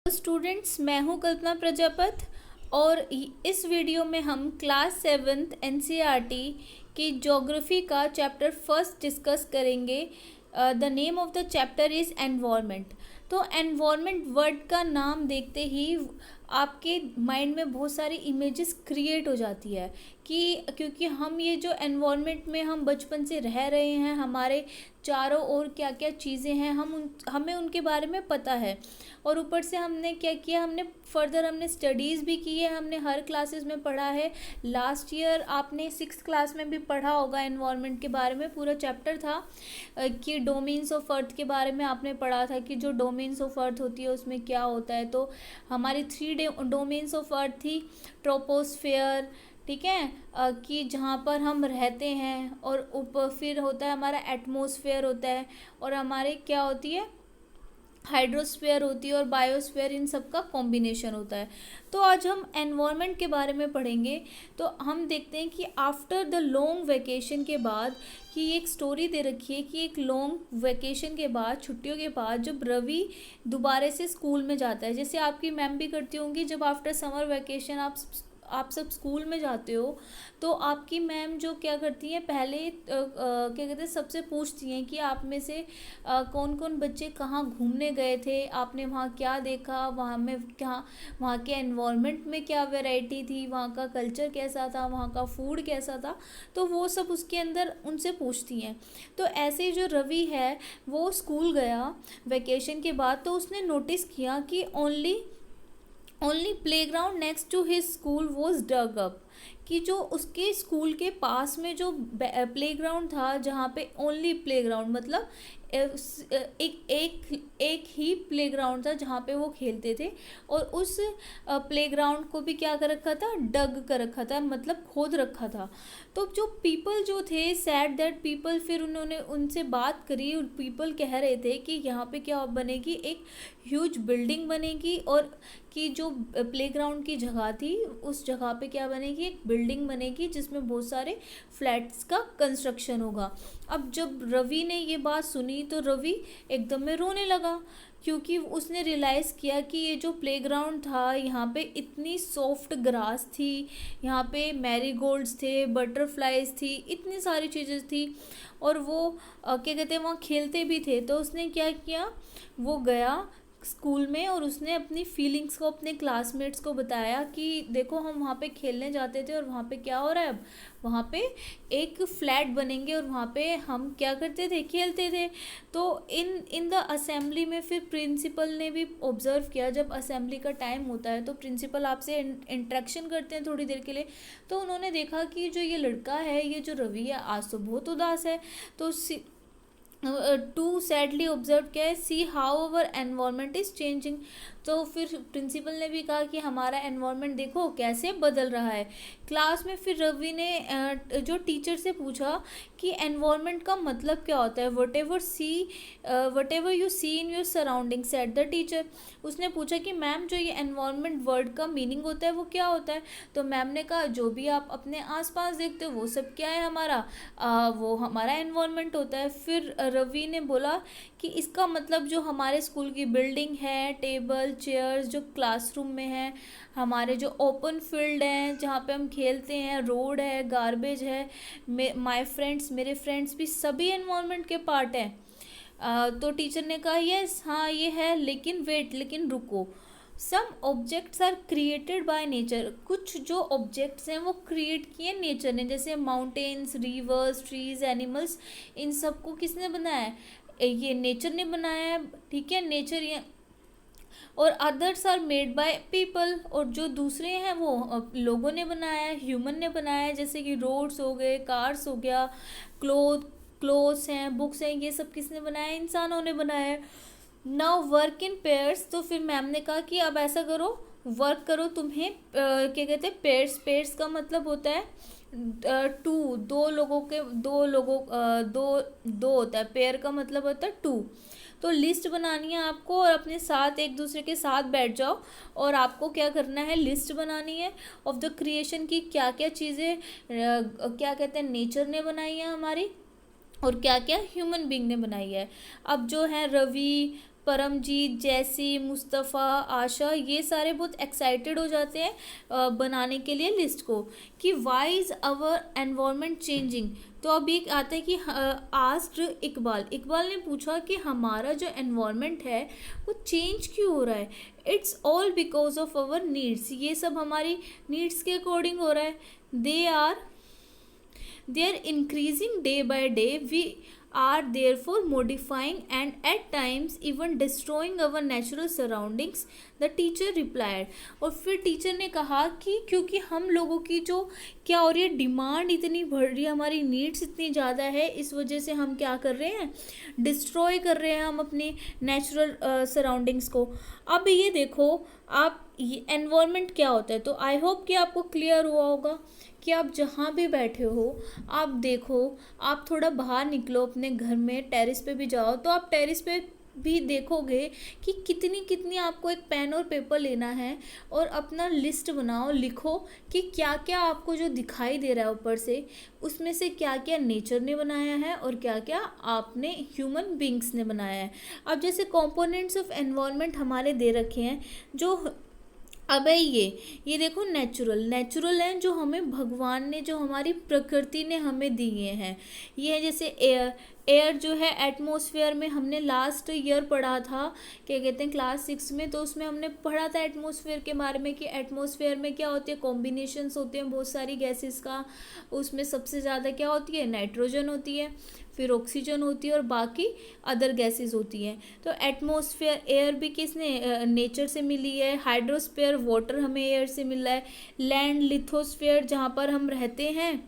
Students, मैं हूं कल्पना प्रजापत और इस वीडियो में हम क्लास 7th एनसीईआरटी की ज्योग्राफी का चैप्टर फर्स्ट डिस्कस करेंगे। The name of the chapter is environment. तो एनवायरनमेंट वर्ड का नाम देखते ही आपके माइंड में बहुत सारी इमेजेस क्रिएट हो जाती है कि क्योंकि हम ये जो एनवायरनमेंट में हम बचपन से रह रहे हैं, हमारे चारों ओर क्या क्या चीज़ें हैं हमें उनके बारे में पता है। और ऊपर से हमने क्या किया, हमने स्टडीज़ भी की है, हमने हर क्लासेस में पढ़ा है। लास्ट ईयर आपने 6th क्लास में भी पढ़ा होगा एनवायरनमेंट के बारे में, पूरा चैप्टर था कि डोमेन्स ऑफ अर्थ के बारे में आपने पढ़ा था कि जो डोमेन्स ऑफ अर्थ होती है उसमें क्या होता है। तो हमारी 3 डोमेन्स ऑफ अर्थ थी। ट्रोपोस्फेयर, ठीक है, कि जहाँ पर हम रहते हैं, और ऊपर फिर होता है हमारा एटमॉस्फेयर होता है, और हमारे क्या होती है हाइड्रोस्फीयर होती है, और बायोस्फीयर, इन सब का कॉम्बिनेशन होता है। तो आज हम एनवायरनमेंट के बारे में पढ़ेंगे। तो हम देखते हैं कि आफ्टर द लॉन्ग वेकेशन के बाद, कि एक स्टोरी दे रखी है कि एक लॉन्ग वेकेशन के बाद, छुट्टियों के बाद, जब रवि दोबारा से स्कूल में जाता है, जैसे आपकी मैम भी करती होंगी, जब आफ्टर समर वेकेशन आप सब स्कूल में जाते हो तो आपकी मैम जो क्या करती हैं, पहले क्या कहते हैं, सबसे पूछती हैं कि आप में से कौन कौन बच्चे कहाँ घूमने गए थे, आपने वहाँ क्या देखा, वहाँ में क्या, वहाँ के एनवायरनमेंट में क्या वैरायटी थी, वहाँ का कल्चर कैसा था, वहाँ का फूड कैसा था। तो वो सब उसके अंदर उनसे पूछती हैं। तो ऐसे ही जो रवि है वो स्कूल गया वेकेशन के बाद, तो उसने नोटिस किया कि only playground next to his school was dug up, कि जो उसके स्कूल के पास में जो प्लेग्राउंड था, जहाँ पे ओनली प्लेग्राउंड मतलब एक ही प्लेग्राउंड था जहाँ पे वो खेलते थे, और उस प्लेग्राउंड को भी क्या कर रखा था, डग कर रखा था, मतलब खोद रखा था। तो जो पीपल जो थे, सैड दैट पीपल, फिर उन्होंने उनसे बात करी, और पीपल कह रहे थे कि यहाँ पे क्या बनेगी, एक ह्यूज बिल्डिंग बनेगी, और कि जो प्लेग्राउंड की जगह थी उस जगह पे क्या बनेगी, एक बिल्डिंग बनेगी जिसमें बहुत सारे फ्लैट्स का कंस्ट्रक्शन होगा। अब जब रवि ने ये बात सुनी तो रवि एकदम में रोने लगा, क्योंकि उसने रियलाइज़ किया कि ये जो प्लेग्राउंड था, यहाँ पे इतनी सॉफ्ट ग्रास थी, यहाँ पे मैरीगोल्ड्स थे, बटरफ्लाइज थी, इतनी सारी चीज़ें थी, और वो क्या कहते हैं, वहाँ खेलते भी थे। तो उसने क्या किया, वो गया स्कूल में और उसने अपनी फीलिंग्स को अपने क्लासमेट्स को बताया कि देखो, हम वहाँ पे खेलने जाते थे और वहाँ पे क्या हो रहा है, अब वहाँ पे एक फ्लैट बनेंगे और वहाँ पे हम क्या करते थे, खेलते थे। तो इन द असेंबली में फिर प्रिंसिपल ने भी ऑब्जर्व किया, जब असेंबली का टाइम होता है तो प्रिंसिपल आपसे इंट्रैक्शन करते हैं थोड़ी देर के लिए। तो उन्होंने देखा कि जो ये लड़का है, ये जो रवि है, आज तो बहुत उदास है। तो टू सैडली ऑब्जर्व किया है, see how our environment is changing. तो फिर प्रिंसिपल ने भी कहा कि हमारा एनवायरनमेंट देखो कैसे बदल रहा है। क्लास में फिर रवि ने जो टीचर से पूछा कि एनवायरनमेंट का मतलब क्या होता है, whatever you see in your surrounding, said the teacher. उसने पूछा कि मैम, जो ये एनवायरनमेंट वर्ड का मीनिंग होता है वो क्या होता है। तो मैम ने कहा, जो भी आप अपने आसपास देखते हो वो सब क्या है, वो हमारा एनवायरनमेंट होता है। फिर रवि ने बोला कि इसका मतलब जो हमारे स्कूल की बिल्डिंग है, टेबल चेयर्स जो क्लासरूम में है, हमारे जो ओपन फील्ड हैं जहाँ पे हम खेलते हैं, रोड है, गार्बेज है, माय फ्रेंड्स, मेरे फ्रेंड्स भी सभी एनवायरनमेंट के पार्ट हैं। तो टीचर ने कहा, यस हाँ ये है, लेकिन रुको, some objects are created by nature. कुछ जो ऑब्जेक्ट्स हैं वो क्रिएट किए नेचर ने, जैसे माउंटेन्स, रिवर्स, ट्रीज, एनिमल्स, इन सब को किसने बनाया है, ये नेचर ने बनाया है, ठीक है, नेचर ये। और others are made by people, और जो दूसरे हैं वो लोगों ने बनाया है, ह्यूमन ने बनाया है, जैसे कि रोड्स हो गए, कार्स हो गया, क्लोथ्स हैं, बुक्स हैं, ये सब किसने बनाया है, इंसानों ने बनाया है। Now work in pairs. तो फिर मैम ने कहा कि अब ऐसा करो, वर्क करो, तुम्हें क्या कहते हैं, पेयर्स का मतलब होता है टू, दो होता है, पेयर का मतलब होता है टू। तो लिस्ट बनानी है आपको, और अपने साथ एक दूसरे के साथ बैठ जाओ, और आपको क्या करना है, लिस्ट बनानी है ऑफ द क्रिएशन की, क्या क्या चीज़ें क्या कहते हैं नेचर ने बनाई है हमारी, और क्या क्या ह्यूमन बीइंग ने बनाई है। अब जो है रवि, परमजीत, जैसी, मुस्तफ़ा, आशा, ये सारे बहुत एक्साइटेड हो जाते हैं बनाने के लिए लिस्ट को, कि why is our environment changing. तो अब ये आता है कि आस्क्ड इकबाल ने पूछा कि हमारा जो एनवायरनमेंट है वो चेंज क्यों हो रहा है। It's all because of our needs, ये सब हमारी नीड्स के अकॉर्डिंग हो रहा है। They are increasing day by day, we are therefore modifying and at times even destroying our natural surroundings, the teacher replied। और फिर टीचर ने कहा कि क्योंकि हम लोगों की जो क्या हो रही है, डिमांड इतनी बढ़ रही है, हमारी नीड्स इतनी ज़्यादा है, इस वजह से हम क्या कर रहे हैं, डिस्ट्रॉय कर रहे हैं हम अपनी नेचुरल सराउंडिंग्स को। अब ये देखो आप, ये एनवायरनमेंट क्या होता है, तो आई होप कि आपको क्लियर हुआ होगा कि आप जहाँ भी बैठे हो, आप देखो, आप थोड़ा बाहर निकलो अपने घर में, टेरेस पे भी जाओ, तो आप टेरेस पे भी देखोगे कि कितनी कितनी आपको एक पेन और पेपर लेना है और अपना लिस्ट बनाओ, लिखो कि क्या क्या आपको जो दिखाई दे रहा है ऊपर से, उसमें से क्या क्या नेचर ने बनाया है और क्या क्या आपने ह्यूमन बींग्स ने बनाया है। अब जैसे कंपोनेंट्स ऑफ एनवायरनमेंट हमारे दे रखे हैं, जो अब है ये देखो, नेचुरल है, जो हमें भगवान ने, जो हमारी प्रकृति ने हमें दिए हैं। ये है जैसे एयर जो है एटमॉस्फेयर में, हमने लास्ट ईयर पढ़ा था, क्या कहते हैं, क्लास 6 में, तो उसमें हमने पढ़ा था एटमॉस्फेयर के बारे में कि एटमॉस्फेयर में क्या होती है, कॉम्बिनेशंस होते हैं बहुत सारी गैसेस का। उसमें सबसे ज़्यादा क्या होती है, नाइट्रोजन होती है, फिर ऑक्सीजन होती है और बाकी अदर गैसेस होती हैं। तो एटमॉस्फेयर, एयर भी किसने, नेचर से मिली है। हाइड्रोस्फेयर, वाटर हमें एयर से मिला है। लैंड, लिथोस्फेयर, जहाँ पर हम रहते हैं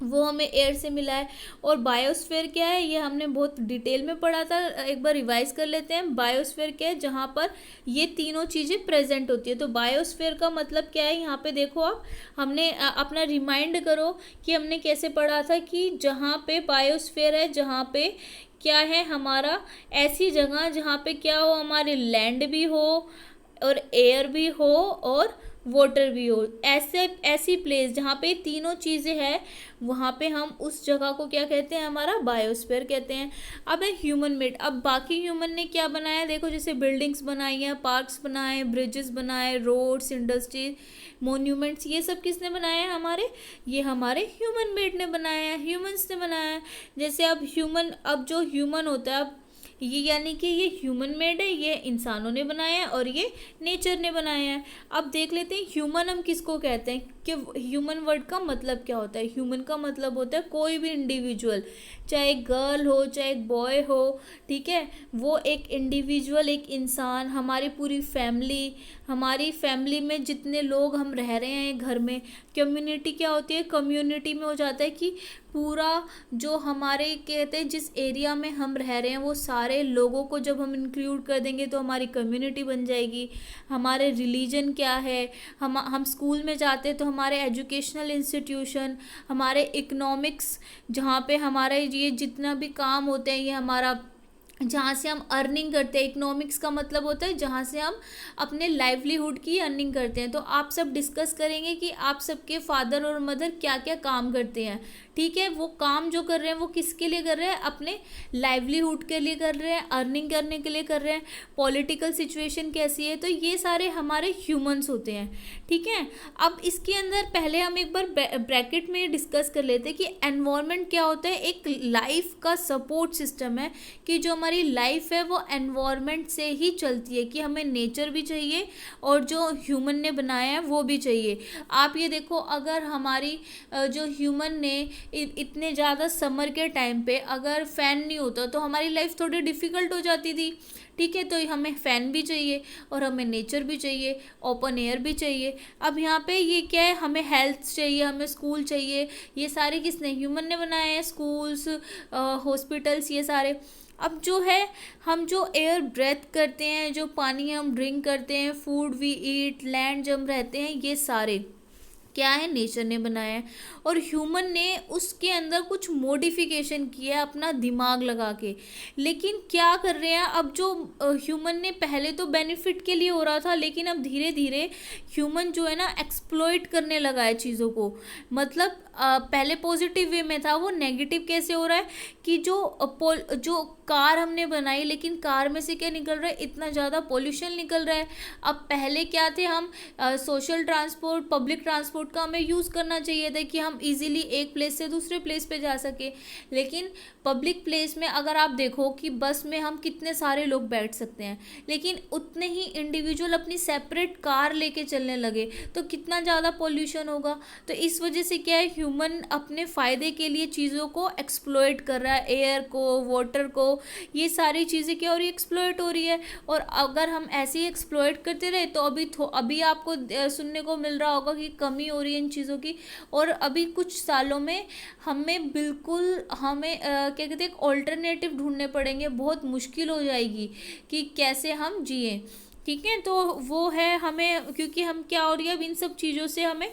वो हमें एयर से मिला है। और बायोस्फीयर क्या है, ये हमने बहुत डिटेल में पढ़ा था, एक बार रिवाइज कर लेते हैं। बायोस्फीयर क्या है, जहाँ पर ये तीनों चीज़ें प्रेजेंट होती है। तो बायोस्फीयर का मतलब क्या है, यहाँ पे देखो आप, हमने अपना रिमाइंड करो कि हमने कैसे पढ़ा था कि जहाँ पे बायोस्फीयर है, जहाँ पे क्या है हमारा, ऐसी जगह जहाँ पे क्या हो, हमारे लैंड भी हो और एयर भी हो और वाटर भी हो, ऐसी प्लेस जहाँ पे तीनों चीज़ें हैं, वहाँ पे हम उस जगह को क्या कहते हैं, हमारा बायोस्फीयर कहते हैं। अब है ह्यूमन मेड। अब बाकी ह्यूमन ने क्या बनाया, देखो जैसे बिल्डिंग्स बनाई हैं, पार्क्स बनाए, ब्रिजेस बनाए, रोड्स, इंडस्ट्रीज, मोन्यूमेंट्स, ये सब किसने बनाया है, हमारे, ये हमारे ह्यूमन मेड ने बनाया है, ह्यूमंस ने बनाया है। जैसे अब जो ह्यूमन होता है, अब ये यानी कि ये ह्यूमन मेड है, ये इंसानों ने बनाया है और ये नेचर ने बनाया है। अब देख लेते हैं ह्यूमन हम किसको कहते हैं, कि ह्यूमन वर्ड का मतलब क्या होता है। ह्यूमन का मतलब होता है कोई भी इंडिविजुअल, चाहे गर्ल हो चाहे बॉय हो, ठीक है, वो एक इंडिविजुअल, एक इंसान, हमारी पूरी फैमिली, हमारी फैमिली में जितने लोग हम रह रहे हैं घर में। कम्युनिटी क्या होती है, कम्युनिटी में हो जाता है कि पूरा जो हमारे कहते हैं जिस एरिया में हम रह रहे हैं वो सारे लोगों को जब हम इंक्लूड कर देंगे तो हमारी कम्युनिटी बन जाएगी। हमारे रिलीजन क्या है, हम स्कूल में जाते हैं तो हमारे एजुकेशनल इंस्टीट्यूशन, हमारे इकोनॉमिक्स, जहाँ पे हमारे ये जितना भी काम होते हैं, ये हमारा जहाँ से हम अर्निंग करते हैं। इकोनॉमिक्स का मतलब होता है जहाँ से हम अपने लाइवलीहुड की अर्निंग करते हैं। तो आप सब डिस्कस करेंगे कि आप सबके फादर और मदर क्या क्या काम करते हैं, ठीक है, वो काम जो कर रहे हैं वो किसके लिए कर रहे हैं, अपने लाइवलीहुड के लिए कर रहे हैं, अर्निंग करने के लिए कर रहे हैं। पॉलिटिकल सिचुएशन कैसी है, तो ये सारे हमारे ह्यूमंस होते हैं, ठीक है। अब इसके अंदर पहले हम एक बार ब्रैकेट में डिस्कस कर लेते हैं कि एनवायरनमेंट क्या होता है। एक लाइफ का सपोर्ट सिस्टम है कि जो हमारी लाइफ है वो एनवायरनमेंट से ही चलती है, कि हमें नेचर भी चाहिए और जो ह्यूमन ने बनाया है वो भी चाहिए। आप ये देखो, अगर हमारी जो ह्यूमन ने इतने ज़्यादा समर के टाइम पे अगर फ़ैन नहीं होता तो हमारी लाइफ थोड़ी डिफ़िकल्ट हो जाती थी, ठीक है। तो हमें फ़ैन भी चाहिए और हमें नेचर भी चाहिए, ओपन एयर भी चाहिए। अब यहाँ पे ये क्या है, हमें हेल्थ चाहिए, हमें स्कूल चाहिए, ये सारे किसने, ह्यूमन ने बनाए हैं, स्कूल्स, हॉस्पिटल्स, ये सारे। अब जो है हम जो एयर ब्रेथ करते हैं, जो पानी हम ड्रिंक करते हैं, फूड वी ईट, लैंड जब हम रहते हैं, ये सारे क्या है, नेचर ने बनाया है। और ह्यूमन ने उसके अंदर कुछ मॉडिफिकेशन किया है अपना दिमाग लगा के। लेकिन क्या कर रहे हैं अब, जो ह्यूमन ने पहले तो बेनिफिट के लिए हो रहा था, लेकिन अब धीरे धीरे ह्यूमन जो है ना एक्सप्लॉइट करने लगा है चीज़ों को। मतलब पहले पॉजिटिव वे में था, वो नेगेटिव कैसे हो रहा है कि जो कार हमने बनाई, लेकिन कार में से क्या निकल रहा है, इतना ज़्यादा पोल्यूशन निकल रहा है। अब पहले क्या थे हम, सोशल ट्रांसपोर्ट, पब्लिक ट्रांसपोर्ट का हमें यूज़ करना चाहिए था कि हम इजीली एक प्लेस से दूसरे प्लेस पे जा सके। लेकिन पब्लिक प्लेस में अगर आप देखो कि बस में हम कितने सारे लोग बैठ सकते हैं, लेकिन उतने ही इंडिविजुअल अपनी सेपरेट कार लेके चलने लगे, तो कितना ज़्यादा पोल्यूशन होगा। तो इस वजह से क्या है, ह्यूमन अपने फ़ायदे के लिए चीज़ों को एक्सप्लॉइट कर रहा है, एयर को, वाटर को, ये सारी चीज़ें क्या हो रही है, एक्सप्लॉइट हो रही है। और अगर हम ऐसे ही एक्सप्लॉइट करते रहे तो अभी आपको सुनने को मिल रहा होगा कि कमी हो रही है इन चीज़ों की। और अभी कुछ सालों में हमें क्या कहते हैं, ऑल्टरनेटिव ढूंढने पड़ेंगे, बहुत मुश्किल हो जाएगी कि कैसे हम जिएं। ठीक है, तो वो है हमें, क्योंकि हम क्या हो रही है, अब इन सब चीज़ों से हमें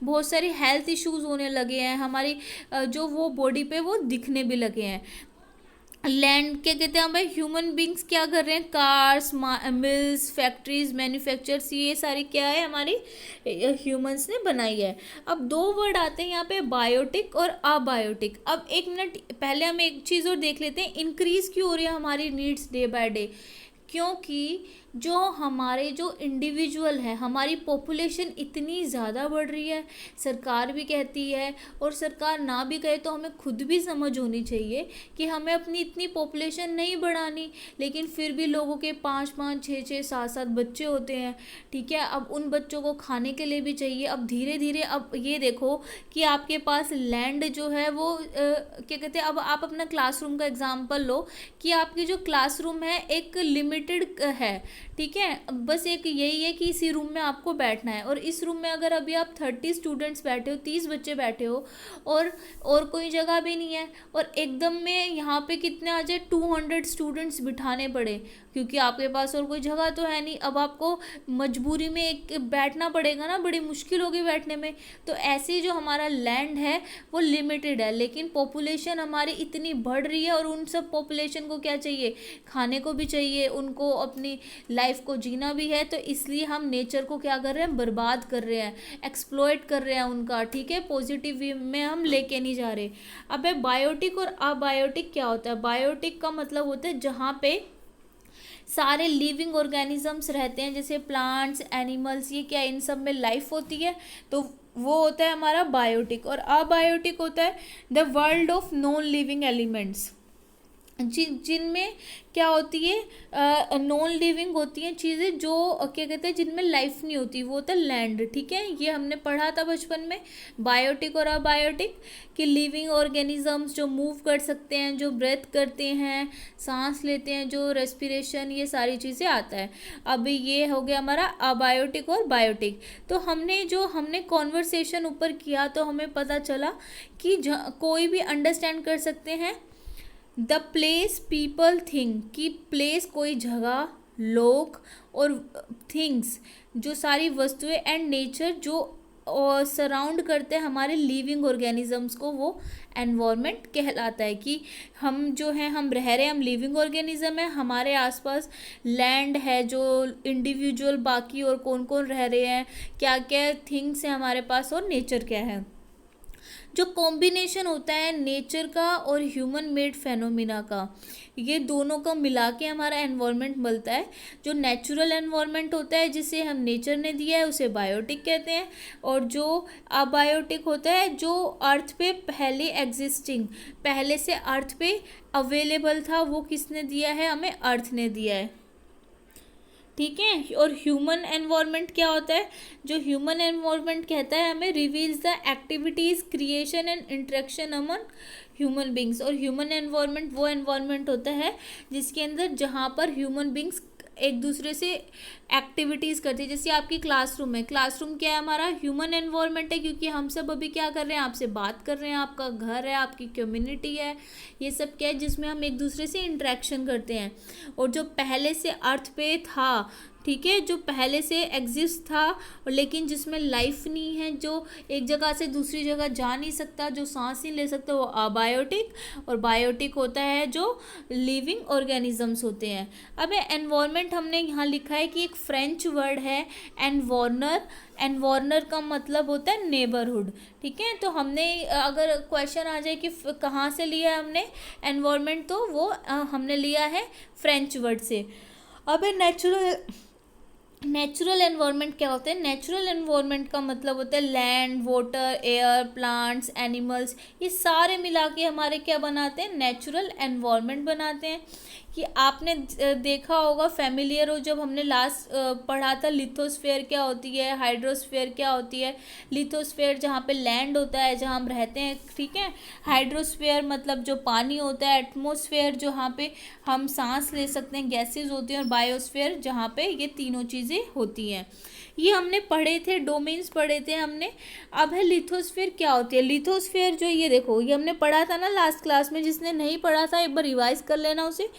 बहुत सारी हेल्थ इश्यूज होने लगे हैं, हमारी जो वो बॉडी पे वो दिखने भी लगे हैं। लैंड क्या कहते हैं भाई, ह्यूमन बींग्स क्या कर रहे हैं, कार्स, मिल्स, फैक्ट्रीज, मैन्युफैक्चर्स, ये सारी क्या है, हमारी ह्यूमंस ने बनाई है। अब दो वर्ड आते हैं यहाँ पे, बायोटिक और अबायोटिक। अब एक मिनट पहले हम एक चीज़ और देख लेते हैं, इंक्रीज क्यों हो रही है हमारी नीड्स डे बाय डे। क्योंकि जो इंडिविजुअल है, हमारी पॉपुलेशन इतनी ज़्यादा बढ़ रही है। सरकार भी कहती है, और सरकार ना भी कहे तो हमें खुद भी समझ होनी चाहिए कि हमें अपनी इतनी पॉपुलेशन नहीं बढ़ानी, लेकिन फिर भी लोगों के 5-5, 6-6, 7-7 बच्चे होते हैं। ठीक है, अब उन बच्चों को खाने के लिए भी चाहिए। अब धीरे धीरे, अब ये देखो कि आपके पास लैंड जो है वो क्या कहते हैं, अब आप अपना क्लासरूम का एग्जाम्पल लो कि आपकी जो क्लासरूम है एक लिमिटेड है। ठीक है, बस एक यही है कि इसी रूम में आपको बैठना है, और इस रूम में अगर अभी आप 30 स्टूडेंट्स बैठे हो, 30 बच्चे बैठे हो, और कोई जगह भी नहीं है, और एकदम में यहाँ पे कितने आ जाए, 200 स्टूडेंट्स बिठाने पड़े, क्योंकि आपके पास और कोई जगह तो है नहीं। अब आपको मजबूरी में एक बैठना पड़ेगा ना, बड़ी मुश्किल होगी बैठने में। तो ऐसे जो हमारा लैंड है वो लिमिटेड है, लेकिन पॉपुलेशन हमारी इतनी बढ़ रही है, और उन सब पॉपुलेशन को क्या चाहिए, खाने को भी चाहिए, उनको अपनी लाइफ को जीना भी है। तो इसलिए हम नेचर को क्या कर रहे हैं, बर्बाद कर रहे हैं, एक्सप्लॉइट कर रहे हैं उनका। ठीक है, पॉजिटिव वे में हम लेके नहीं जा रहे। अब है बायोटिक और अबायोटिक क्या होता है। बायोटिक का मतलब होता है जहाँ पे सारे लिविंग ऑर्गेनिजम्स रहते हैं, जैसे प्लांट्स, एनिमल्स, ये क्या, इन सब में लाइफ होती है, तो वो होता है हमारा बायोटिक। और अबायोटिक होता है the world of non living elements, जिनमें क्या होती है, नॉन लिविंग होती हैं चीज़ें, जो क्या कहते हैं, जिनमें लाइफ नहीं होती, वो होता है लैंड। ठीक है, ये हमने पढ़ा था बचपन में, बायोटिक और अबायोटिक, कि लिविंग ऑर्गेनिजम्स जो मूव कर सकते हैं, जो ब्रेथ करते हैं, सांस लेते हैं, जो रेस्पिरेशन, ये सारी चीज़ें आता है। अब ये हो गया हमारा अबायोटिक और बायोटिक। तो हमने कॉन्वर्सेशन ऊपर किया, तो हमें पता चला कि कोई भी अंडरस्टैंड कर सकते हैं द प्लेस पीपल थिंक, कि प्लेस कोई जगह, लोग, और थिंग्स जो सारी वस्तुएं, एंड नेचर जो सराउंड करते हैं हमारे लिविंग ऑर्गेनिजम्स को, वो एनवायरनमेंट कहलाता है। कि हम जो हैं, हम रह रहे हैं, हम लिविंग ऑर्गेनिज्म है, हमारे आसपास लैंड है, जो इंडिविजुअल बाकी और कौन कौन रह रहे हैं, क्या क्या थिंग्स हैं हमारे पास, और नेचर क्या है। जो कॉम्बिनेशन होता है नेचर का और ह्यूमन मेड फेनोमिना का, ये दोनों का मिला के हमारा एनवायरनमेंट मिलता है। जो नेचुरल एनवायरनमेंट होता है, जिसे हम नेचर ने दिया है, उसे बायोटिक कहते हैं। और जो अबायोटिक होता है, जो अर्थ पे पहले से अर्थ पे अवेलेबल था, वो किसने दिया है, हमें अर्थ ने दिया है। ठीक है, और ह्यूमन एनवायरनमेंट क्या होता है, जो ह्यूमन एनवायरनमेंट कहता है हमें, reveals the activities, creation and interaction among human beings. और ह्यूमन एनवायरनमेंट वो एनवायरनमेंट होता है जिसके अंदर, जहाँ पर ह्यूमन बींग्स एक दूसरे से एक्टिविटीज़ करते हैं। जैसे आपकी क्लासरूम है, क्लासरूम क्या है, हमारा ह्यूमन एनवायरनमेंट है, क्योंकि हम सब अभी क्या कर रहे हैं, आपसे बात कर रहे हैं, आपका घर है, आपकी कम्युनिटी है, ये सब क्या है, जिसमें हम एक दूसरे से इंटरेक्शन करते हैं। और जो पहले से अर्थ पे था, ठीक है, जो पहले से एग्जिस्ट था और लेकिन जिसमें लाइफ नहीं है, जो एक जगह से दूसरी जगह जा नहीं सकता, जो सांस नहीं ले सकता, वो अबायोटिक। और बायोटिक होता है जो लिविंग ऑर्गेनिजम्स होते हैं। अब एनवायरनमेंट हमने यहाँ लिखा है कि एक फ्रेंच वर्ड है एनवार्नर। एनवार्नर का मतलब होता है नेबरहुड। ठीक है, तो हमने अगर क्वेश्चन आ जाए कि कहाँ से लिया है हमने एनवायरनमेंट, तो वो हमने लिया है फ्रेंच वर्ड से। अब नेचुरल एनवायरनमेंट क्या होता है? नेचुरल एनवायरनमेंट का मतलब होता है land, water, air, plants, animals, ये सारे मिला के हमारे क्या बनाते हैं? नेचुरल एनवायरनमेंट बनाते हैं। कि आपने देखा होगा, फेमिलियर हो, जब हमने लास्ट पढ़ा था लिथोस्फेयर क्या होती है, हाइड्रोस्फेयर क्या होती है। लिथोस्फेयर जहाँ पे लैंड होता है, जहाँ हम रहते हैं, ठीक है। हाइड्रोस्फेयर मतलब जो पानी होता है। एटमॉस्फेयर जहाँ पे हम सांस ले सकते हैं, गैसेज होती हैं। और बायोस्फेयर जहाँ पे ये तीनों चीज़ें होती हैं। ये हमने पढ़े थे, डोमेन्स पढ़े थे हमने। अब है लिथोस्फेयर क्या होती है। लिथोस्फेयर जो ये देखो, ये हमने पढ़ा था ना लास्ट क्लास में, जिसने नहीं पढ़ा था एक बार रिवाइज कर लेना उसे।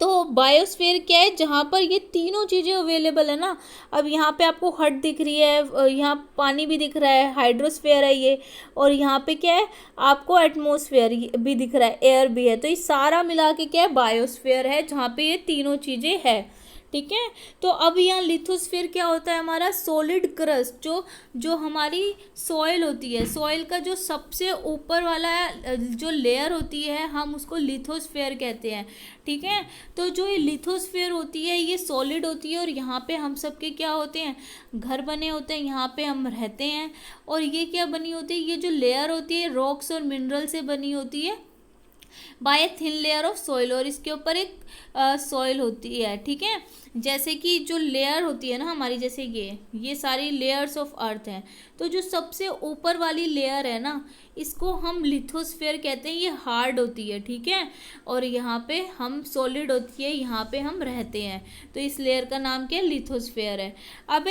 तो बायोस्फीयर क्या है? जहाँ पर ये तीनों चीज़ें अवेलेबल है ना। अब यहाँ पे आपको हट दिख रही है, यहाँ पानी भी दिख रहा है, हाइड्रोस्फीयर है ये। और यहाँ पे क्या है? आपको एटमॉस्फेयर भी दिख रहा है, एयर भी है। तो ये सारा मिला के क्या है? बायोस्फीयर है, जहाँ पे ये तीनों चीज़ें है। ठीक है, तो अब यहाँ लिथोस्फीयर क्या होता है? हमारा सॉलिड क्रस्ट, जो हमारी सॉइल होती है, सॉइल का जो सबसे ऊपर वाला जो लेयर होती है, हम उसको लिथोस्फीयर कहते हैं। ठीक है, तो जो ये लिथोस्फीयर होती है ये सॉलिड होती है। और यहाँ पे हम सबके क्या होते हैं? घर बने होते हैं, यहाँ पे हम रहते हैं। और ये क्या बनी होती है? ये जो लेयर होती है रॉक्स और मिनरल से बनी होती है by a thin layer of soil. और इसके ऊपर एक सॉइल होती है। ठीक है, जैसे कि जो लेयर होती है ना हमारी, जैसे ये सारी लेयर्स ऑफ अर्थ हैं। तो जो सबसे ऊपर वाली लेयर है ना, इसको हम लिथोस्फीयर कहते हैं। ये हार्ड होती है, ठीक है। और यहाँ पे हम सॉलिड होती है, यहाँ पे हम रहते हैं। तो इस लेयर का नाम क्या है? लिथोस्फीयर है। अब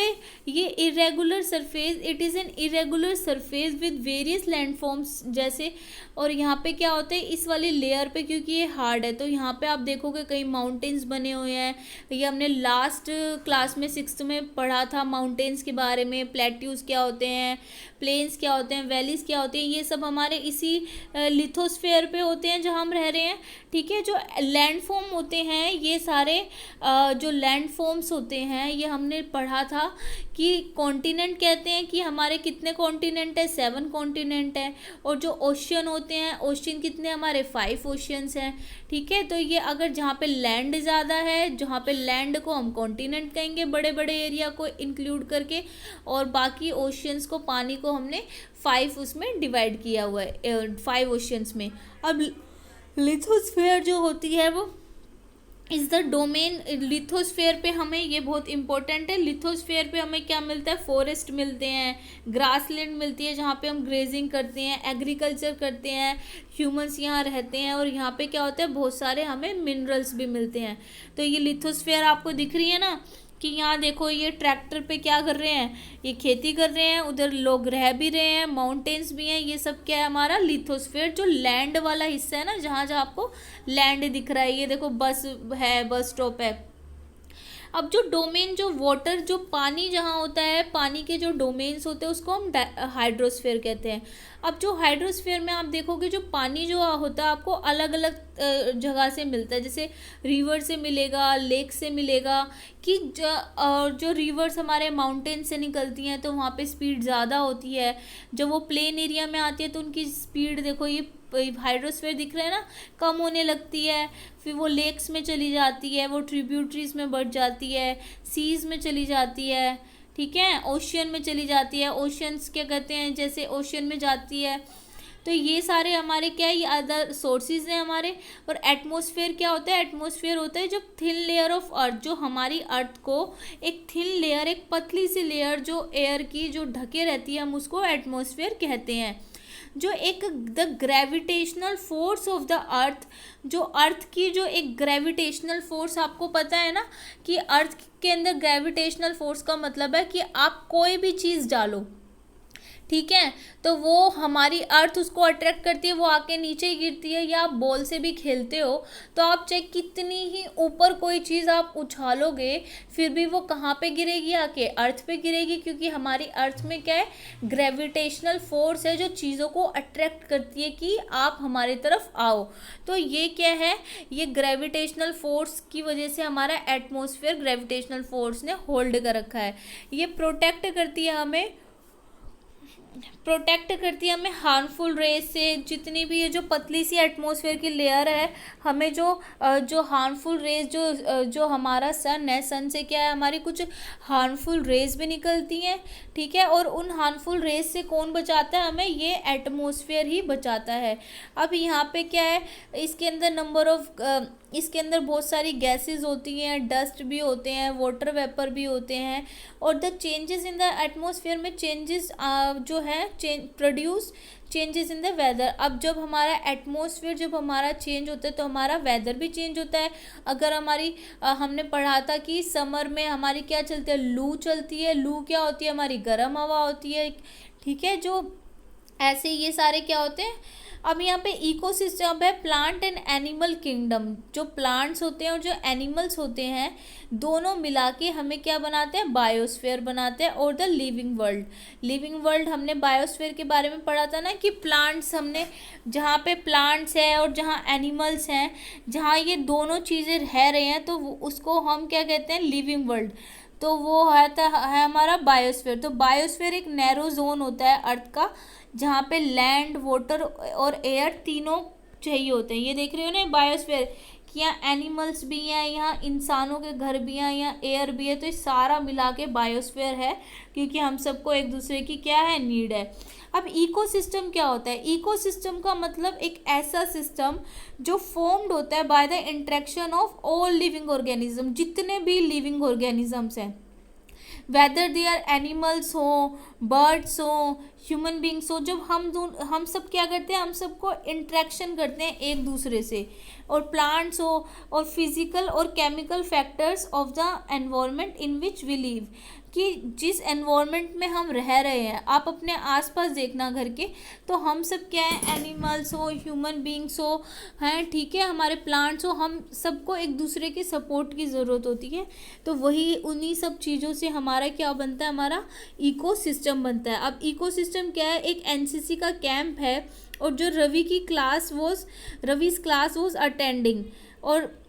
ये irregular surface, it is an irregular surface with various landforms जैसे। और यहाँ पे क्या होता है? इस वाली लेयर पे, क्योंकि ये हार्ड है, तो यहाँ पे आप देखोगे कई माउंटेन्स बने हुए हैं। ये हमने लास्ट क्लास में 6th में पढ़ा था माउंटेन्स के बारे में। प्लेट्यूज क्या होते हैं, प्लेन्स क्या होते हैं, वैलीज क्या होती हैं, ये सब हमारे इसी लिथोस्फीयर पे होते हैं जहाँ हम रह रहे हैं। ठीक है, जो लैंडफॉर्म होते हैं, ये सारे जो लैंडफॉर्म्स होते हैं, ये हमने पढ़ा था कि कॉन्टिनेंट कहते हैं कि हमारे कितने कॉन्टिनेंट है? 7 कॉन्टिनेंट है। और जो ओशियन होते हैं, ओशियन कितने? हमारे 5 ओशियंस हैं। ठीक है, तो ये अगर जहाँ पे लैंड ज़्यादा है, जहाँ पे लैंड को हम कॉन्टिनेंट कहेंगे, बड़े बड़े एरिया को इंक्लूड करके। और बाकी ओशियंस को, पानी को हमने 5 उसमें डिवाइड किया हुआ है, 5 ओशियंस में। अब लिथोस्फीयर जो होती है वो इज़ द डोमेन। लिथोस्फीयर पे हमें, ये बहुत इंपॉर्टेंट है, लिथोस्फीयर पे हमें क्या मिलता है? फॉरेस्ट मिलते हैं, ग्रासलैंड मिलती है जहाँ पे हम ग्रेजिंग करते हैं, एग्रीकल्चर करते हैं, ह्यूमंस यहाँ रहते हैं। और यहाँ पे क्या होता है? बहुत सारे हमें मिनरल्स भी मिलते हैं। तो ये लिथोस्फीयर आपको दिख रही है ना, कि यहाँ देखो ये ट्रैक्टर पे क्या कर रहे हैं? ये खेती कर रहे हैं, उधर लोग रह भी रहे हैं, माउंटेन्स भी हैं। ये सब क्या है? हमारा लिथोस्फीयर, जो लैंड वाला हिस्सा है ना, जहाँ जहाँ आपको लैंड दिख रहा है। ये देखो बस है, बस स्टॉप है। अब जो डोमेन, जो वाटर, जो पानी जहाँ होता है, पानी के जो डोमेन्स होते हैं, उसको हम हाइड्रोस्फीयर कहते हैं। अब जो हाइड्रोस्फीयर में आप देखोगे, जो पानी जो होता है आपको अलग अलग जगह से मिलता है। जैसे रिवर से मिलेगा, लेक से मिलेगा। कि जो रिवर्स हमारे माउंटेन से निकलती हैं, तो वहाँ पे स्पीड ज़्यादा होती है। जब वो प्लेन एरिया में आती है तो उनकी स्पीड देखो, ये हाइड्रोस्फीयर दिख रहा है ना, कम होने लगती है। फिर वो लेक्स में चली जाती है, वो ट्रिब्यूटरीज में बढ़ जाती है, सीज में चली जाती है। ठीक है, ओशियन में चली जाती है। ओशियंस क्या कहते हैं? जैसे ओशियन में जाती है। तो ये सारे हमारे क्या है? ये अदर सोर्सेज हैं हमारे। और एटमॉस्फेयर क्या होता है? एटमॉस्फेयर होता है जब थिन लेयर ऑफ अर्थ, जो हमारी अर्थ को एक थिन लेयर, एक पतली सी लेयर जो एयर की जो ढके रहती है, हम उसको एटमॉस्फेयर कहते हैं। जो एक the gravitational force of the earth, जो अर्थ की जो एक ग्रेविटेशनल फोर्स, आपको पता है ना कि अर्थ के अंदर ग्रेविटेशनल फोर्स का मतलब है कि आप कोई भी चीज़ डालो, ठीक है, तो वो हमारी अर्थ उसको अट्रैक्ट करती है, वो आके नीचे ही गिरती है। या आप बॉल से भी खेलते हो तो आप चाहे कितनी ही ऊपर कोई चीज़ आप उछालोगे फिर भी वो कहाँ पे गिरेगी, आके अर्थ पे गिरेगी, क्योंकि हमारी अर्थ में क्या है, ग्रेविटेशनल फोर्स है जो चीज़ों को अट्रैक्ट करती है कि आप हमारे तरफ आओ। तो ये क्या है, ये ग्रेविटेशनल फोर्स की वजह से हमारा एटमॉस्फेयर ग्रेविटेशनल फोर्स ने होल्ड कर रखा है। ये प्रोटेक्ट करती है हमें हार्मफुल रेज से। जितनी भी ये जो पतली सी एटमॉस्फेयर की लेयर है, हमें जो हार्मफुल रेज जो हमारा सन है, सन से क्या है, हमारी कुछ हार्मफुल रेज भी निकलती हैं, ठीक है। और उन हार्मफुल रेज से कौन बचाता है हमें, ये एटमॉस्फेयर ही बचाता है। अब यहाँ पे क्या है, इसके अंदर बहुत सारी गैसेस होती हैं, डस्ट भी होते हैं, वाटर वेपर भी होते हैं। और the changes in the atmosphere में चेंजेस जो है produce changes in the weather. अब जब हमारा एटमॉस्फेयर जब हमारा चेंज होता है तो हमारा वेदर भी चेंज होता है। अगर हमने पढ़ा था कि समर में हमारी क्या चलती है, लू चलती है। लू क्या होती है, हमारी गर्म हवा होती है, ठीक है। जो ऐसे ये सारे क्या होते हैं। अब यहाँ पे इकोसिस्टम है, प्लांट एंड एनिमल किंगडम। जो प्लांट्स होते हैं और जो एनिमल्स होते हैं दोनों मिला के हमें क्या बनाते हैं, बायोस्फीयर बनाते हैं। और द लिविंग वर्ल्ड हमने बायोस्फीयर के बारे में पढ़ा था ना, कि प्लांट्स हमने जहाँ पे प्लांट्स है और जहाँ एनिमल्स हैं, जहाँ ये दोनों चीज़ें रह रहे हैं तो उसको हम क्या कहते हैं, लिविंग वर्ल्ड। तो वो है हमारा बायोस्फीयर। तो बायोस्फीयर एक नैरो जोन होता है अर्थ का, जहाँ पे लैंड, वाटर और एयर तीनों चाहिए होते हैं। ये देख रहे हो ना बायोस्फीयर, कि यहाँ एनिमल्स भी हैं, यहाँ इंसानों के घर भी हैं, यहाँ एयर भी है। तो ये सारा मिला के बायोस्फीयर है, क्योंकि हम सबको एक दूसरे की क्या है, नीड है। अब इकोसिस्टम क्या होता है, इकोसिस्टम का मतलब एक ऐसा सिस्टम जो फॉर्म्ड होता है by the interaction of all living organism. जितने भी लिविंग ऑर्गेनिजम्स हैं, वेदर दे आर एनिमल्स हो, बर्ड्स हो, ह्यूमन बींग्स हो, जब हम सब क्या करते हैं, हम सबको इंट्रैक्शन करते हैं एक दूसरे से। और प्लांट्स हो, और फिजिकल और chemical factors of the environment in which we live, कि जिस एनवायरनमेंट में हम रह रहे हैं, आप अपने आसपास देखना घर के, तो हम सब क्या है, एनिमल्स हो, ह्यूमन बींग्स हो, हैं, ठीक है, हमारे प्लांट्स हो, हम सबको एक दूसरे के सपोर्ट की ज़रूरत होती है। तो वही उन्हीं सब चीज़ों से हमारा क्या बनता है, हमारा इकोसिस्टम बनता है। अब इकोसिस्टम क्या है, एक एनसीसी का कैंप है, और जो रवि's क्लास वॉज अटेंडिंग, और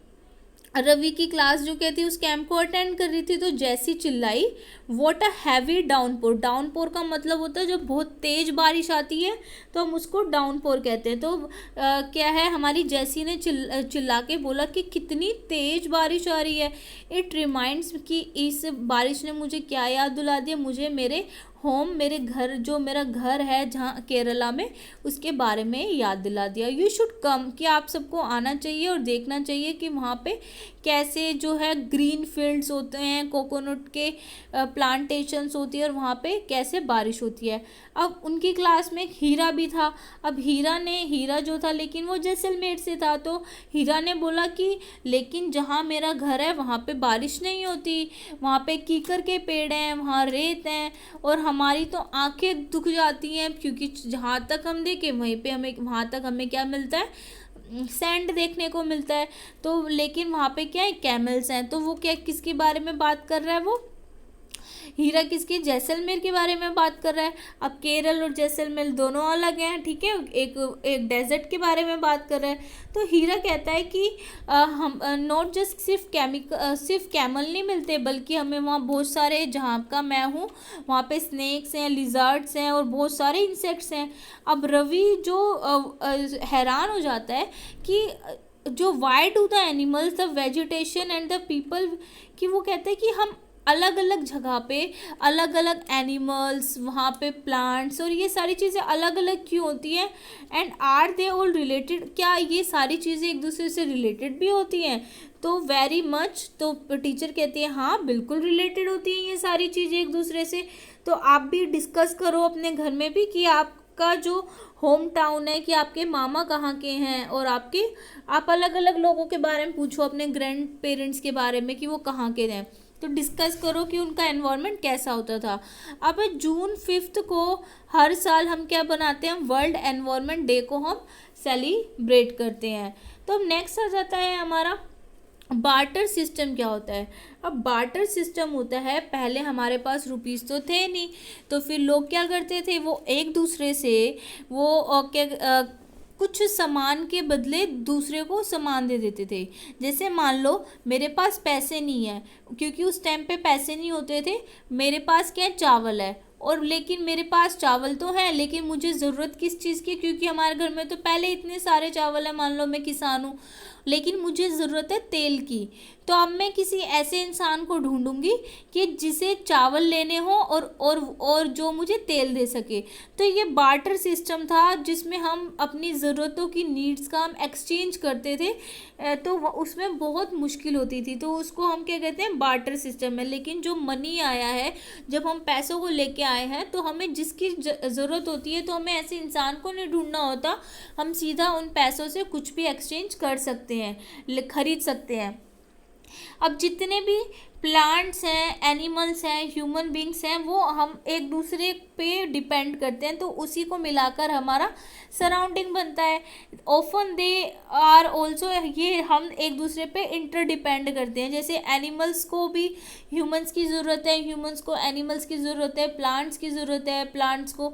रवि की क्लास जो कहती है उस कैंप को अटेंड कर रही थी, तो जैसी चिल्लाई, what a heavy downpour. Downpour का मतलब होता है जब बहुत तेज बारिश आती है तो हम उसको डाउनपोर कहते हैं। तो क्या है, हमारी जैसी ने चिल्ला के बोला कि कितनी तेज बारिश आ रही है। इट रिमाइंड्स कि इस बारिश ने मुझे क्या याद दिला दिया, मुझे मेरे होम, मेरे घर, जो मेरा घर है जहाँ केरला में, उसके बारे में याद दिला दिया। यू शुड कम, कि आप सबको आना चाहिए और देखना चाहिए कि वहाँ पे कैसे जो है ग्रीन फील्ड्स होते हैं, कोकोनट के प्लांटेशंस होती है, और वहाँ पे कैसे बारिश होती है। अब उनकी क्लास में हीरा भी था। अब हीरा जो था, लेकिन वो जैसलमेर से था, तो हीरा ने बोला कि लेकिन जहाँ मेरा घर है वहाँ पे बारिश नहीं होती, वहाँ पे कीकर के पेड़ हैं, वहाँ रेत हैं, और हमारी तो आंखें दुख जाती हैं, क्योंकि जहाँ तक हम देखें वहाँ तक हमें क्या मिलता है, सैंड देखने को मिलता है। तो लेकिन वहाँ पे क्या है, कैमल्स हैं। तो वो क्या, किसके बारे में बात कर रहा है, वो हीरा किसके, जैसलमेर के बारे में बात कर रहा है। अब केरल और जैसलमेर दोनों अलग हैं, ठीक है, एक डेजर्ट के बारे में बात कर रहा है। तो हीरा कहता है कि हम नॉट जस्ट सिर्फ कैमल नहीं मिलते, बल्कि हमें वहाँ बहुत सारे, जहाँ का मैं हूँ वहाँ पे स्नेक्स हैं, लिजर्ड्स हैं, और बहुत सारे इंसेक्ट्स हैं। अब रवि जो हैरान हो जाता है कि जो why do the animals, the vegetation and the people, कि वो कहते हैं कि हम अलग अलग जगह पे अलग अलग एनिमल्स, वहाँ पे प्लांट्स, और ये सारी चीज़ें अलग अलग क्यों होती हैं, and are they all related, क्या ये सारी चीज़ें एक दूसरे से रिलेटेड भी होती हैं। तो वेरी मच, तो टीचर कहती है हाँ बिल्कुल रिलेटेड होती हैं ये सारी चीज़ें एक दूसरे से। तो आप भी डिस्कस करो अपने घर में भी, कि आपका जो होम टाउन है, कि आपके मामा कहाँ के हैं, और आप अलग अलग लोगों के बारे में पूछो, अपने ग्रैंड पेरेंट्स के बारे में कि वो कहाँ के हैं। तो डिस्कस करो कि उनका एनवायरनमेंट कैसा होता था। अब जून 5 को हर साल हम क्या बनाते हैं, वर्ल्ड एनवायरनमेंट डे को हम सेलिब्रेट करते हैं। तो अब नेक्स्ट आ जाता है हमारा बार्टर सिस्टम। क्या होता है? अब बार्टर सिस्टम होता है, पहले हमारे पास रुपीस तो थे नहीं, तो फिर लोग क्या करते थे, वो एक दूसरे से वो कुछ सामान के बदले दूसरे को सामान दे देते थे। जैसे मान लो मेरे पास पैसे नहीं है, क्योंकि उस टाइम पे पैसे नहीं होते थे, मेरे पास क्या है, चावल है, और लेकिन मेरे पास चावल तो है, लेकिन मुझे ज़रूरत किस चीज़ की, क्योंकि हमारे घर में तो पहले इतने सारे चावल है, मान लो मैं किसान हूँ, लेकिन मुझे ज़रूरत है तेल की। तो अब मैं किसी ऐसे इंसान को ढूंढूंगी कि जिसे चावल लेने हो और जो मुझे तेल दे सके। तो ये बार्टर सिस्टम था, जिसमें हम अपनी ज़रूरतों की नीड्स का हम एक्सचेंज करते थे। तो उसमें बहुत मुश्किल होती थी, तो उसको हम क्या कहते हैं, बार्टर सिस्टम है। लेकिन जो मनी आया है, जब हम पैसों को लेके आए हैं, तो हमें जिसकी ज़रूरत होती है, तो हमें ऐसे इंसान को नहीं ढूंढना होता, हम सीधा उन पैसों से कुछ भी एक्सचेंज कर सकते हैं, खरीद सकते हैं। अब जितने भी प्लांट्स हैं, एनिमल्स हैं, ह्यूमन बींग्स हैं, वो हम एक दूसरे पे डिपेंड करते हैं, तो उसी को मिलाकर हमारा सराउंडिंग बनता है। ऑफन दे आर ऑल्सो, ये हम एक दूसरे पे इंटरडिपेंड करते हैं। जैसे एनिमल्स को भी ह्यूमंस की ज़रूरत है, ह्यूमंस को एनिमल्स की ज़रूरत है, प्लांट्स की ज़रूरत है, प्लांट्स को,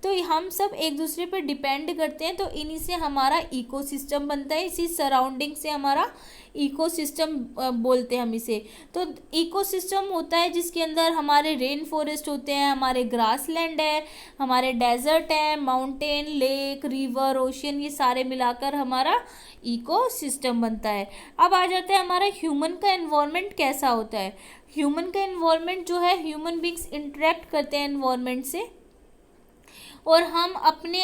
तो हम सब एक दूसरे पे डिपेंड करते हैं। तो इन्हीं से हमारा इकोसिस्टम बनता है, इसी सराउंडिंग से हमारा इकोसिस्टम बोलते हैं हम इसे। तो इकोसिस्टम होता है जिसके अंदर हमारे रेन फॉरेस्ट होते हैं, हमारे ग्रासलैंड है, हमारे डेजर्ट है, माउंटेन, लेक, रिवर, ओशियन, ये सारे मिलाकर हमारा इकोसिस्टम बनता है। अब आ जाता है हमारा ह्यूमन का एनवायरनमेंट कैसा होता है। ह्यूमन का एनवायरनमेंट जो है, ह्यूमन बींग्स इंटरेक्ट करते हैं एनवायरनमेंट से, और हम अपने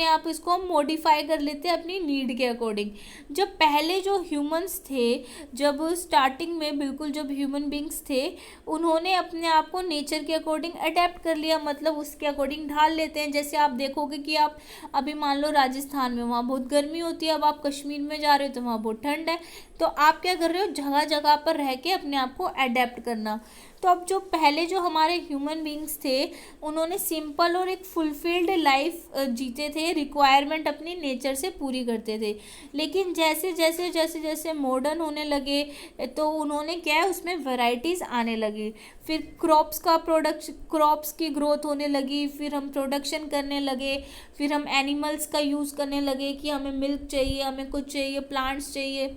आप इसको मॉडिफाई कर लेते हैं अपनी नीड के अकॉर्डिंग। जब पहले जो ह्यूमंस थे, जब स्टार्टिंग में बिल्कुल जब ह्यूमन बींग्स थे, उन्होंने अपने आप को नेचर के अकॉर्डिंग अडेप्ट कर लिया, मतलब उसके अकॉर्डिंग ढाल लेते हैं। जैसे आप देखोगे कि आप अभी मान लो राजस्थान में, वहाँ बहुत गर्मी होती है, अब आप कश्मीर में जा रहे हो तो वहाँ बहुत ठंड है, तो आप क्या कर रहे हो, जगह जगह पर रह के अपने आप को अडेप्ट करना। तो अब जो पहले जो हमारे ह्यूमन बींग्स थे, उन्होंने सिंपल और एक फुलफिल्ड लाइफ जीते थे, रिक्वायरमेंट अपनी नेचर से पूरी करते थे। लेकिन जैसे जैसे जैसे जैसे मॉडर्न होने लगे, तो उन्होंने क्या है, उसमें वैरायटीज़ आने लगी, फिर क्रॉप्स की ग्रोथ होने लगी, फिर हम प्रोडक्शन करने लगे, फिर हम एनिमल्स का यूज़ करने लगे कि हमें मिल्क चाहिए, हमें कुछ चाहिए, प्लांट्स चाहिए।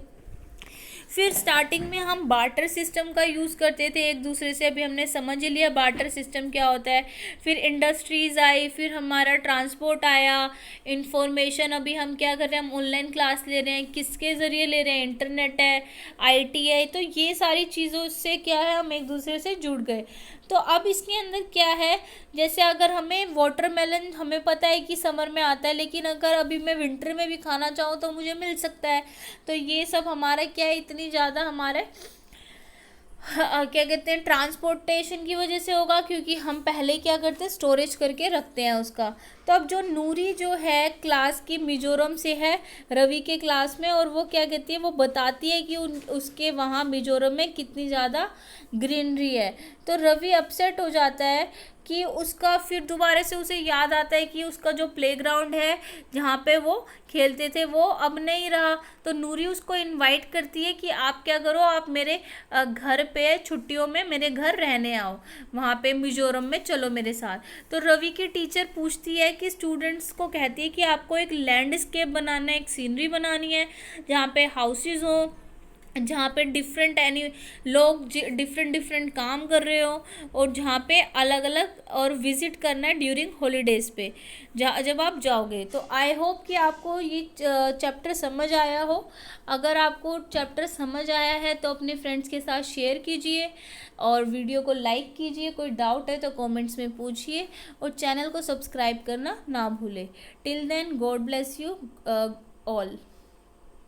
फिर स्टार्टिंग में हम बार्टर सिस्टम का यूज़ करते थे एक दूसरे से, अभी हमने समझ लिया बार्टर सिस्टम क्या होता है। फिर इंडस्ट्रीज़ आई, फिर हमारा ट्रांसपोर्ट आया, इंफॉर्मेशन, अभी हम क्या कर रहे हैं, हम ऑनलाइन क्लास ले रहे हैं, किसके ज़रिए ले रहे हैं, इंटरनेट है, आईटी है, तो ये सारी चीज़ों से क्या है, हम एक दूसरे से जुड़ गए। तो अब इसके अंदर क्या है, जैसे अगर हमें वाटरमेलन, हमें पता है कि समर में आता है, लेकिन अगर अभी मैं विंटर में भी खाना चाहूँ तो मुझे मिल सकता है। तो ये सब हमारा क्या है, इतनी ज़्यादा हमारे क्या कहते हैं, ट्रांसपोर्टेशन की वजह से होगा, क्योंकि हम पहले क्या करते हैं, स्टोरेज करके रखते हैं उसका। तो अब जो नूरी जो है क्लास की, मिजोरम से है, रवि के क्लास में, और वो क्या कहती है, वो बताती है कि उसके वहाँ मिजोरम में कितनी ज़्यादा ग्रीनरी है। तो रवि अपसेट हो जाता है कि उसका फिर दोबारा से उसे याद आता है कि उसका जो प्लेग्राउंड है जहाँ पे वो खेलते थे, वो अब नहीं रहा। तो नूरी उसको इनवाइट करती है कि आप क्या करो, आप मेरे घर पे छुट्टियों में मेरे घर रहने आओ, वहाँ पे मिजोरम में चलो मेरे साथ। तो रवि की टीचर पूछती है कि स्टूडेंट्स को कहती है कि आपको एक लैंडस्केप बनाना है, एक सीनरी बनानी है, जहाँ पे हाउसेज हों, जहाँ पे लोग डिफरेंट काम कर रहे हो, और जहाँ पे अलग अलग, और विज़िट करना है ड्यूरिंग हॉलीडेज़ पे जब आप जाओगे। तो आई होप कि आपको ये चैप्टर समझ आया हो। अगर आपको चैप्टर समझ आया है तो अपने फ्रेंड्स के साथ शेयर कीजिए, और वीडियो को लाइक कीजिए। कोई डाउट है तो कमेंट्स में पूछिए, और चैनल को सब्सक्राइब करना ना भूलें। Till then, god bless you all.